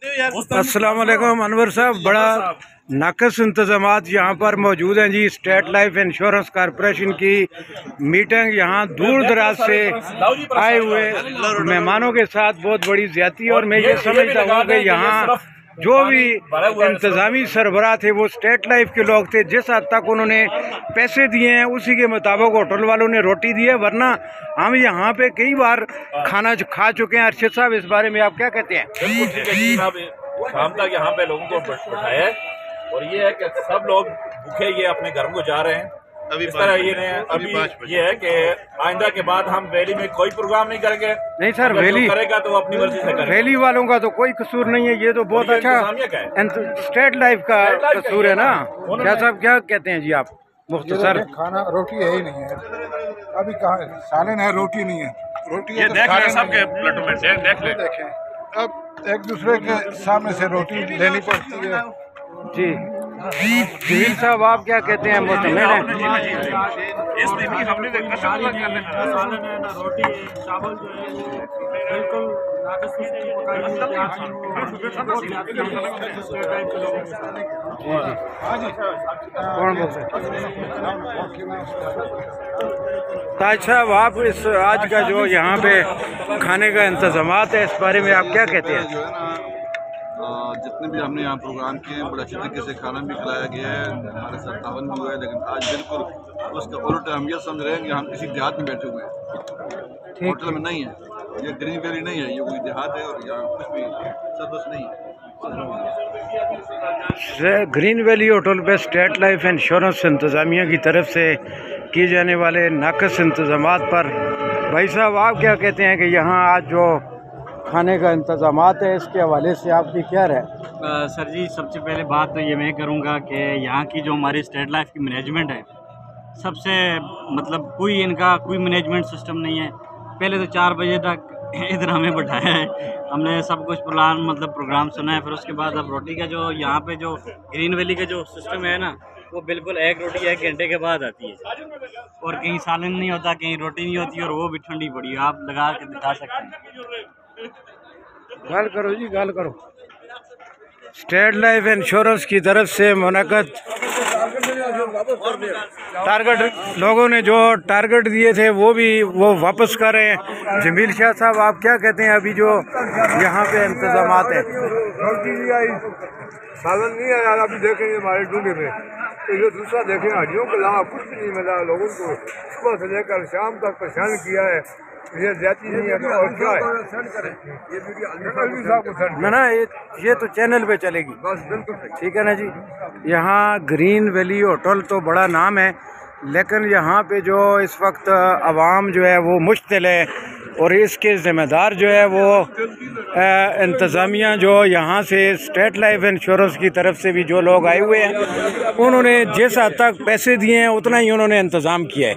अस्सलाम वालेकुम अनवर साहब, बड़ा नाकस इंतजामात यहाँ पर मौजूद हैं जी। स्टेट लाइफ इंश्योरेंस कॉरपोरेशन की मीटिंग यहाँ दूर दराज से आए हुए मेहमानों के साथ बहुत बड़ी ज्यादती, और मैं ये समझता हूँ कि यहाँ जो भी इंतजामी सरबराह थे वो स्टेट लाइफ के लोग थे। जिस हद तक उन्होंने पैसे दिए हैं उसी के मुताबिक होटल वालों ने रोटी दी है, वरना हम यहाँ पे कई बार खाना खा चुके हैं। अरशद साहब, इस बारे में आप क्या कहते हैं? बिल्कुल ठीक है जी साहब, शाम तक यहाँ पे लोगों को बैठाया है और ये है कि सब लोग भूखे ये अपने घरों को जा रहे हैं। इस तरह ये है कि आइंदा के बाद हम वैली में कोई प्रोग्राम नहीं करेंगे। नहीं सर, वैली करेगा तो अपनी मर्जी से करेगा। वैली वालों का तो कोई कसूर नहीं है, ये तो बहुत अच्छा स्टेट लाइफ का कसूर है ना। क्या साहब क्या कहते हैं जी आप? मुख्तसर खाना रोटी है ही नहीं है, अभी कहाँ सालन है, रोटी नहीं है। रोटी ये देख रहे सबके प्लेटों में देखें, अब एक दूसरे के सामने से रोटी लेनी पड़ती है जी। जहीर साहब, आप क्या कहते हैं? मुतमिन है? रोटी चावल जो है बिल्कुल ताज साहब, आप इस आज का जो यहाँ पे खाने का इंतजामात है, इस बारे में आप क्या कहते हैं? जितने भी हमने यहाँ प्रोग्राम किए हैं बड़े अच्छे तरीके से खाना भी खिलाया गया है, हमारे साथ तावन भी हुआ है, लेकिन आज बिल्कुल उसका उल्टा हम ये समझ रहे हैं कि हम किसी देहात में बैठे हुए हैं, होटल में नहीं है। ये ग्रीन वैली नहीं है, ये कोई देहात है और यहाँ कुछ भी सर्विस नहीं है। ग्रीन वैली होटल पे स्टेट लाइफ इंश्योरेंस इंतज़ामिया की तरफ से किए जाने वाले नाकस इंतजामात पर भाई साहब आप क्या कहते हैं कि यहाँ आज जो खाने का इंतजामात है, इसके हवाले से आपकी क्या राय? सर जी, सबसे पहले बात तो ये मैं करूँगा कि यहाँ की जो हमारी स्टेट लाइफ की मैनेजमेंट है, सबसे मतलब कोई मैनेजमेंट सिस्टम नहीं है। पहले तो 4 बजे तक इधर हमें बैठाया है, हमने सब कुछ प्रोग्राम सुना है। फिर उसके बाद अब रोटी का जो यहाँ पे जो ग्रीन वैली का जो सिस्टम है ना, वो बिल्कुल एक रोटी 1 घंटे के बाद आती है, और कहीं सालन नहीं होता, कहीं रोटी नहीं होती, और वो भी ठंडी पड़ी है। आप लगा के दिखा सकते हैं। गाल करो जी, गाल करो। स्टेट लाइफ इंश्योरेंस की तरफ से मुनक़द टारगेट लोगों ने जो टारगेट दिए थे वो वापस कर रहे हैं। जमील शाह साहब, आप क्या कहते हैं? अभी जो यहाँ पे इंतजामात है, रोटी नहीं आई, सालन नहीं आया। अभी देखेंगे हमारे डूंगे में तो जो दूसरा देखें, हड्डियों के अलावा कुछ भी नहीं मिला। लोगों को सुबह से लेकर शाम तक परेशान किया है। ये जाती नहीं है तो और क्या है? ना ये तो चैनल पे चलेगी, बस बिल्कुल ठीक है ना जी। यहाँ ग्रीन वैली होटल तो बड़ा नाम है, लेकिन यहाँ पे जो इस वक्त आवाम जो है वो मुश्तिल है, और इसके ज़िम्मेदार जो है वो इंतज़ामिया जो यहाँ से स्टेट लाइफ इंश्योरेंस की तरफ से भी जो लोग आए हुए हैं, उन्होंने जिस हद तक पैसे दिए हैं उतना ही उन्होंने इंतज़ाम किया है।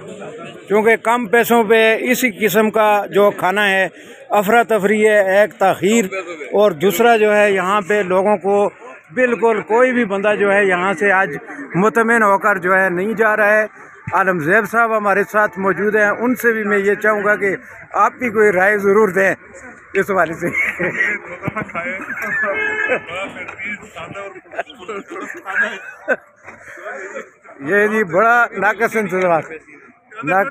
क्योंकि कम पैसों पे इसी किस्म का जो खाना है, अफरा तफरी है, एक ताख़ीर, और दूसरा जो है यहाँ पे लोगों को बिल्कुल कोई भी बंदा जो है यहाँ से आज मुतमिन होकर जो है नहीं जा रहा है। आलमज़ेब साहब हमारे साथ मौजूद हैं, उनसे भी मैं ये चाहूँगा कि आप भी कोई राय ज़रूर दें इस वाले से। ये जी बड़ा नाकस इंतज़ाम नाक